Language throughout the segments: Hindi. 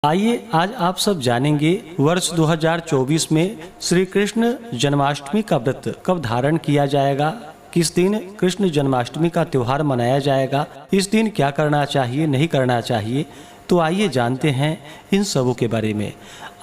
आइए आज आप सब जानेंगे वर्ष 2024 में श्री कृष्ण जन्माष्टमी का व्रत कब धारण किया जाएगा, किस दिन कृष्ण जन्माष्टमी का त्यौहार मनाया जाएगा, इस दिन क्या करना चाहिए नहीं करना चाहिए। तो आइए जानते हैं इन सबों के बारे में।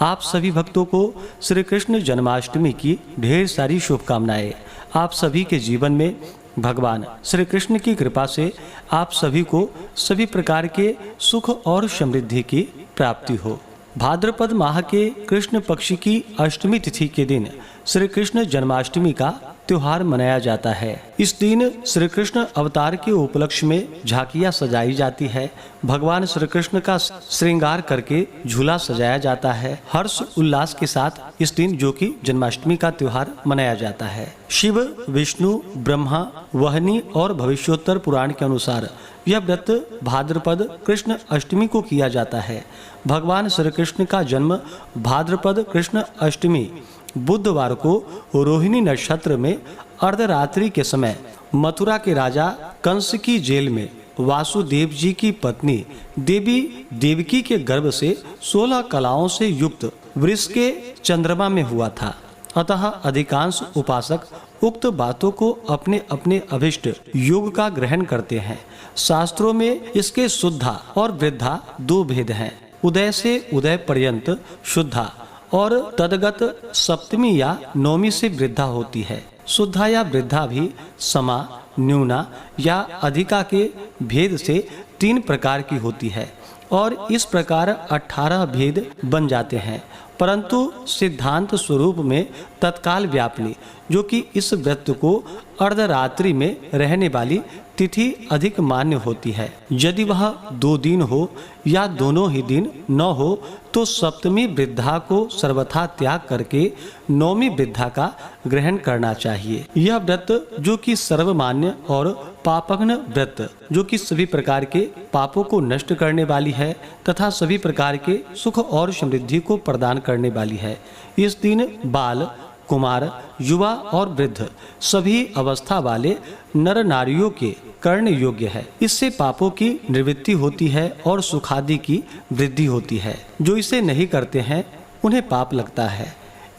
आप सभी भक्तों को श्री कृष्ण जन्माष्टमी की ढेर सारी शुभकामनाएं। आप सभी के जीवन में भगवान श्री कृष्ण की कृपा से आप सभी को सभी प्रकार के सुख और समृद्धि की प्राप्ति हो। भाद्रपद माह के कृष्ण पक्ष की अष्टमी तिथि के दिन श्री कृष्ण जन्माष्टमी का त्योहार मनाया जाता है। इस दिन श्री कृष्ण अवतार के उपलक्ष्य में झांकियां सजाई जाती है। भगवान श्री कृष्ण का श्रृंगार करके झूला सजाया जाता है। हर्ष उल्लास के साथ इस दिन जो कि जन्माष्टमी का त्योहार मनाया जाता है। शिव, विष्णु, ब्रह्मा, वहनी और भविष्योत्तर पुराण के अनुसार यह व्रत भाद्रपद कृष्ण अष्टमी को किया जाता है। भगवान श्री कृष्ण का जन्म भाद्रपद कृष्ण अष्टमी बुधवार को रोहिणी नक्षत्र में अर्धरात्रि के समय मथुरा के राजा कंस की जेल में वासुदेव जी की पत्नी देवी देवकी के गर्भ से 16 कलाओं से युक्त वृष के चंद्रमा में हुआ था। अतः अधिकांश उपासक उक्त बातों को अपने अपने अभिष्ट योग का ग्रहण करते हैं। शास्त्रों में इसके शुद्धा और वृद्धा दो भेद हैं। उदय से उदय पर्यंत शुद्धा और तदगत सप्तमी या नौमी से वृद्धा होती है। शुद्धा या वृद्धा भी समा, न्यूना या अधिका के भेद से 3 प्रकार की होती है और इस प्रकार 18 भेद बन जाते हैं। परंतु सिद्धांत स्वरूप में तत्काल व्यापनी जो कि इस व्रत को अर्धरात्रि में रहने वाली तिथि अधिक मान्य होती है। यदि वह 2 दिन हो या दोनों ही दिन न हो तो सप्तमी वृद्धा को सर्वथा त्याग करके नौमी वृद्धा का ग्रहण करना चाहिए। यह व्रत जो कि सर्वमान्य और पापघ्न व्रत जो कि सभी प्रकार के पापों को नष्ट करने वाली है तथा सभी प्रकार के सुख और समृद्धि को प्रदान करने वाली है। इस दिन बाल, कुमार, युवा और वृद्ध सभी अवस्था वाले नर नारियों के करने योग्य है। इससे पापों की निवृत्ति होती है और सुखादि की वृद्धि होती है। जो इसे नहीं करते हैं उन्हें पाप लगता है।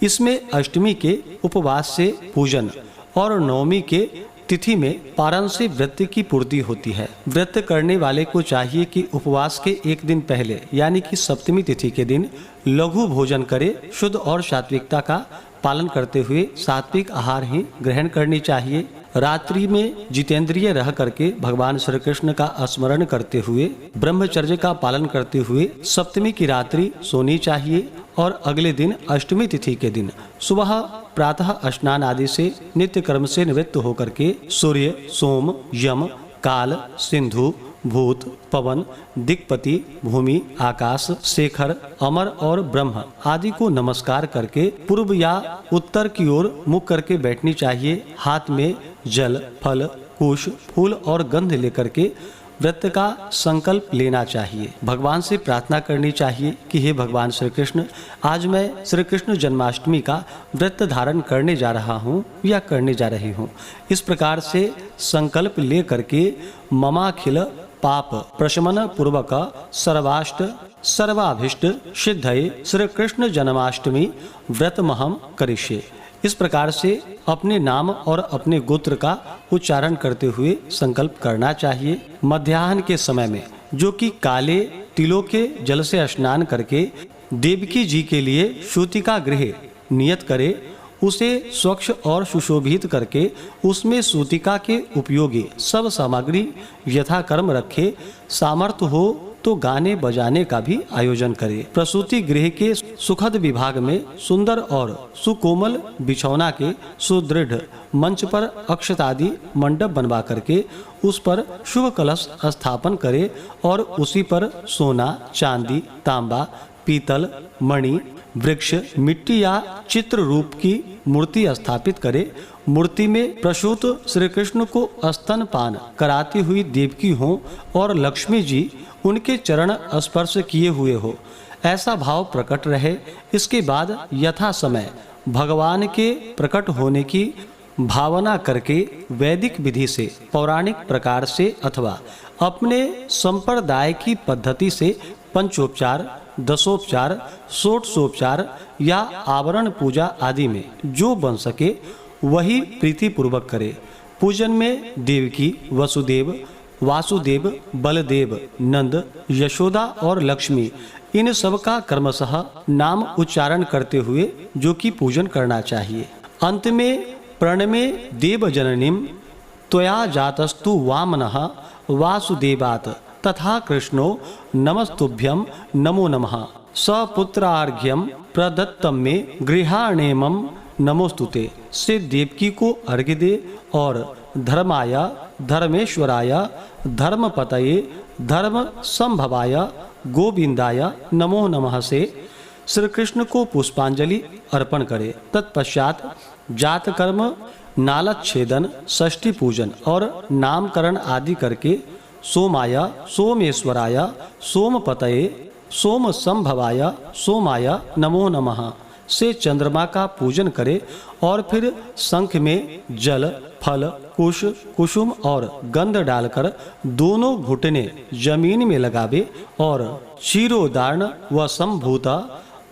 इसमें अष्टमी के उपवास से पूजन और नवमी के तिथि में पारण से व्रत की पूर्ति होती है। व्रत करने वाले को चाहिए कि उपवास के एक दिन पहले यानी कि सप्तमी तिथि के दिन लघु भोजन करे। शुद्ध और सात्विकता का पालन करते हुए सात्विक आहार ही ग्रहण करनी चाहिए। रात्रि में जितेंद्रिय रह करके भगवान श्री कृष्ण का स्मरण करते हुए ब्रह्मचर्य का पालन करते हुए सप्तमी की रात्रि सोनी चाहिए और अगले दिन अष्टमी तिथि के दिन सुबह प्रातः स्नान आदि से नित्य कर्म से निवृत्त होकर के सूर्य, सोम, यम, काल, सिंधु, भूत, पवन, दिक्पति, भूमि, आकाश, शेखर, अमर और ब्रह्म आदि को नमस्कार करके पूर्व या उत्तर की ओर मुख करके बैठनी चाहिए। हाथ में जल, फल, कुश, फूल और गंध लेकर के व्रत का संकल्प लेना चाहिए। भगवान से प्रार्थना करनी चाहिए कि हे भगवान श्री कृष्ण, आज मैं श्री कृष्ण जन्माष्टमी का व्रत धारण करने जा रहा हूँ या करने जा रही हूँ। इस प्रकार से संकल्प ले करके ममाखिल पाप प्रशमन पूर्वक सर्वाष्ट सर्वाभीष्ट सिद्धये श्री कृष्ण जन्माष्टमी व्रतमहम करिष्ये। इस प्रकार से अपने नाम और अपने गोत्र का उच्चारण करते हुए संकल्प करना चाहिए। मध्याह्न के समय में जो कि काले तिलों के जल से स्नान करके देवकी जी के लिए सूतिका गृह नियत करे, उसे स्वच्छ और सुशोभित करके उसमें सूतिका के उपयोगी सब सामग्री यथाक्रम रखे। सामर्थ्य हो तो गाने बजाने का भी आयोजन करे। प्रसूति गृह के सुखद विभाग में सुंदर और सुकोमल बिछौना के सुदृढ़ मंच पर अक्षतादि मंडप बनवा करके उस पर शुभ कलश स्थापन करे और उसी पर सोना, चांदी, तांबा, पीतल, मणि, वृक्ष, मिट्टी या चित्र रूप की मूर्ति स्थापित करे। मूर्ति में प्रसूत श्री कृष्ण को स्तनपान कराती हुई देवकी हो और लक्ष्मी जी उनके चरण स्पर्श किए हुए हो, ऐसा भाव प्रकट रहे। इसके बाद यथा समय भगवान के प्रकट होने की भावना करके वैदिक विधि से, पौराणिक प्रकार से अथवा अपने संप्रदाय की पद्धति से पंचोपचार दशोपचार, षोडशोपचार या आवरण पूजा आदि में जो बन सके वही प्रीति पूर्वक करे। पूजन में देवकी, वसुदेव, वासुदेव, बलदेव, नंद, यशोदा और लक्ष्मी इन सब का क्रमशः नाम उच्चारण करते हुए जो कि पूजन करना चाहिए। अंत में प्रणमे देव जननीम त्वया जातस्तु वामनः वासुदेवात् तथा कृष्णो नमस्तुभ्यं नमो नमः सपुत्रार्घ्यम प्रदत्तम में गृहाणेमं नमोस्तुते से देवकी को अर्घ्य दे और धर्माय, धर्मेश्वराय, धर्मपतये, धर्म संभवाय, गोविंदाय नमो नमः से श्री कृष्ण को पुष्पांजलि अर्पण करे। तत्पश्चात जात कर्म, नालच्छेदन, षष्ठी पूजन और नामकरण आदि करके सोमाय, सोमेश्वराय, सोमपतये, सोम संभवाय, सोमाय नमो नमः से चंद्रमा का पूजन करे और फिर शंख में जल, फल, कुश, कुसुम और गंध डालकर दोनों घुटने जमीन में लगावे और क्षीरोदार्ण व संभूता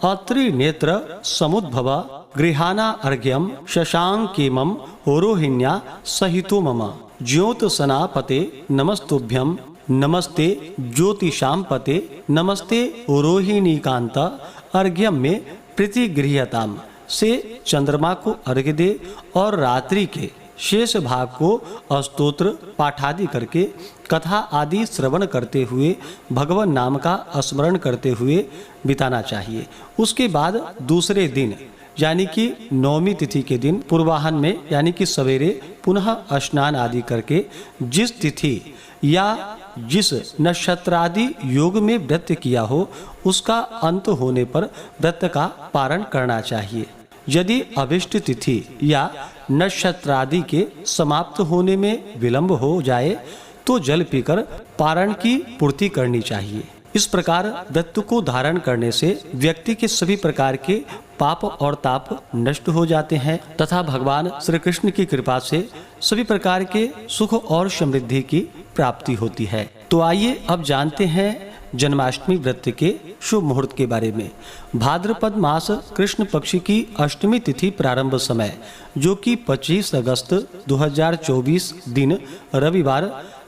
अत्रि नेत्र समुद्भव गृहाना अर्घ्यम शशांकेमं रोहिण्या सहितो मम ज्योत्सनापते नमस्तुभ्यं नमस्ते ज्योतिषांपते नमस्ते रोहिणीकांत अर्घ्यम में प्रतिगृह्यताम से चंद्रमा को अर्घ्य दे और रात्रि के शेष भाग को स्तोत्र पाठादि करके कथा आदि श्रवण करते हुए भगवान नाम का स्मरण करते हुए बिताना चाहिए। उसके बाद दूसरे दिन यानी कि नवमी तिथि के दिन पूर्वाहन में यानी कि सवेरे पुनः स्नान आदि करके जिस तिथि या जिस नक्षत्रादि योग में व्रत किया हो उसका अंत होने पर व्रत का पारण करना चाहिए। यदि अभिष्ट तिथि या नक्षत्रादि के समाप्त होने में विलंब हो जाए तो जल पीकर पारण की पूर्ति करनी चाहिए। इस प्रकार व्रत को धारण करने से व्यक्ति के सभी प्रकार के पाप और ताप नष्ट हो जाते हैं तथा भगवान श्री कृष्ण की कृपा से सभी प्रकार के सुख और समृद्धि की प्राप्ति होती है। तो आइए अब जानते हैं जन्माष्टमी व्रत के शुभ मुहूर्त के बारे में। भाद्रपद मास कृष्ण पक्ष की अष्टमी तिथि प्रारंभ समय जो कि 25 अगस्त 2024 दिन रविवार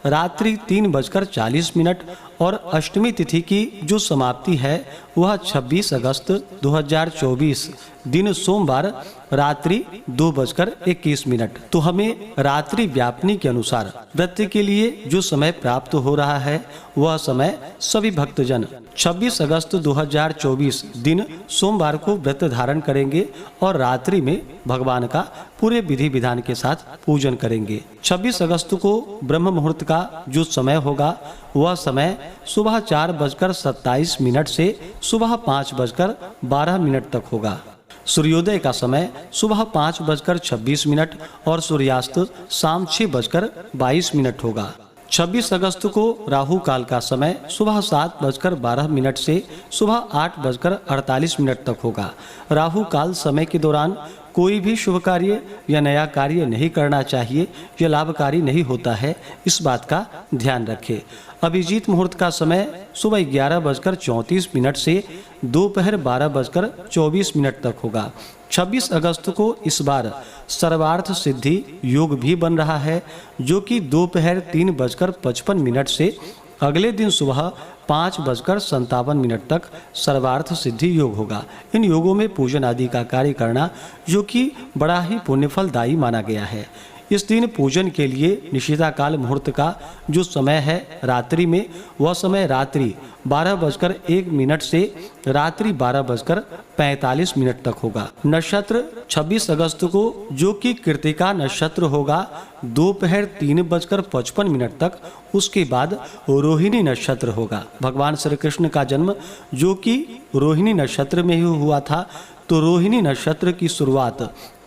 रात्रि 3:40 और अष्टमी तिथि की जो समाप्ति है वह 26 अगस्त 2024 दिन सोमवार रात्रि 2:21। तो हमें रात्रि व्यापनी के अनुसार व्रत के लिए जो समय प्राप्त हो रहा है वह समय सभी भक्तजन 26 अगस्त 2024 दिन सोमवार को व्रत धारण करेंगे और रात्रि में भगवान का पूरे विधि विधान के साथ पूजन करेंगे। 26 अगस्त को ब्रह्म मुहूर्त का जो समय होगा वह समय सुबह 4:27 से सुबह 5:12 तक होगा। सूर्योदय का समय सुबह 5:26 और सूर्यास्त शाम 6:22 होगा। 26 अगस्त को राहु काल का समय सुबह 7:12 से सुबह 8:48 तक होगा। राहु काल समय के दौरान कोई भी शुभ कार्य या नया कार्य नहीं करना चाहिए, यह लाभकारी नहीं होता है, इस बात का ध्यान रखें। अभिजीत मुहूर्त का समय सुबह 11:34 से दोपहर 12:24 तक होगा। 26 अगस्त को इस बार सर्वार्थ सिद्धि योग भी बन रहा है जो कि दोपहर 3:55 से अगले दिन सुबह 5:57 तक सर्वार्थ सिद्धि योग होगा। इन योगों में पूजन आदि का कार्य करना जो कि बड़ा ही पुण्यफलदायी माना गया है। इस दिन पूजन के लिए निशिता काल मुहूर्त का जो समय है रात्रि में वह समय रात्रि 12:01 से रात्रि 12:45 तक होगा। नक्षत्र 26 अगस्त को जो कि कृतिका नक्षत्र होगा दोपहर 3:55 तक, उसके बाद रोहिणी नक्षत्र होगा। भगवान श्री कृष्ण का जन्म जो कि रोहिणी नक्षत्र में ही हुआ था, तो रोहिणी नक्षत्र की शुरुआत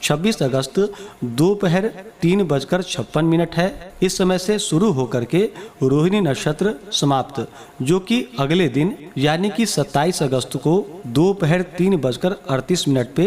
26 अगस्त दोपहर 3:56 है। इस समय से शुरू होकर के रोहिणी नक्षत्र समाप्त जो कि अगले दिन यानी कि 27 अगस्त को दोपहर 3:38 पे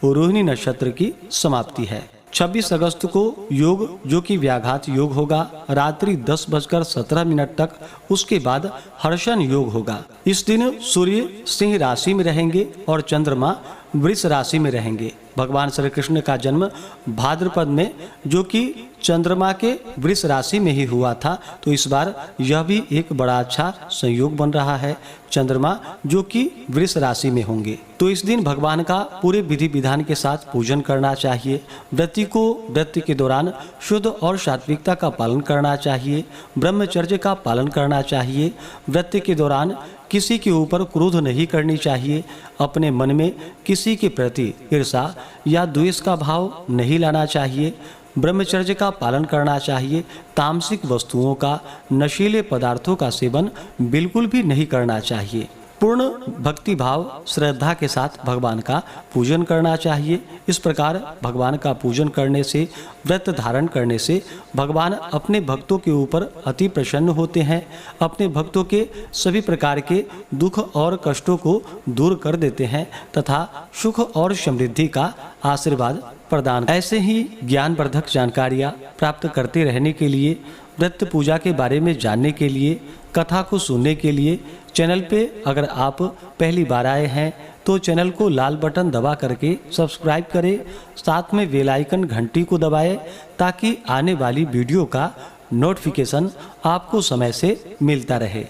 रोहिणी नक्षत्र की समाप्ति है। 26 अगस्त को योग जो कि व्याघात योग होगा रात्रि 10:17 तक। उसके बाद हर्षण योग होगा। इस दिन सूर्य सिंह राशि में रहेंगे और चंद्रमा वृष राशि में रहेंगे। भगवान श्री कृष्ण का जन्म भाद्रपद में जो कि चंद्रमा के वृष राशि में ही हुआ था, तो इस बार यह भी एक बड़ा अच्छा संयोग बन रहा है, चंद्रमा जो कि वृष राशि में होंगे। तो इस दिन भगवान का पूरे विधि विधान के साथ पूजन करना चाहिए। व्रती को व्रत के दौरान शुद्ध और सात्विकता का पालन करना चाहिए, ब्रह्मचर्य का पालन करना चाहिए। व्रत के दौरान किसी के ऊपर क्रोध नहीं करनी चाहिए, अपने मन में किसी के प्रति ईर्षा या द्वेष का भाव नहीं लाना चाहिए। ब्रह्मचर्य का पालन करना चाहिए। तामसिक वस्तुओं का, नशीले पदार्थों का सेवन बिल्कुल भी नहीं करना चाहिए। पूर्ण भक्ति भाव श्रद्धा के साथ भगवान का पूजन करना चाहिए। इस प्रकार भगवान का पूजन करने से, व्रत धारण करने से भगवान अपने भक्तों के ऊपर अति प्रसन्न होते हैं, अपने भक्तों के सभी प्रकार के दुख और कष्टों को दूर कर देते हैं तथा सुख और समृद्धि का आशीर्वाद प्रदान। ऐसे ही ज्ञानवर्धक जानकारियाँ प्राप्त करते रहने के लिए, व्रत पूजा के बारे में जानने के लिए, कथा को सुनने के लिए चैनल पे अगर आप पहली बार आए हैं तो चैनल को लाल बटन दबा करके सब्सक्राइब करें, साथ में बेल आइकन घंटी को दबाएं ताकि आने वाली वीडियो का नोटिफिकेशन आपको समय से मिलता रहे।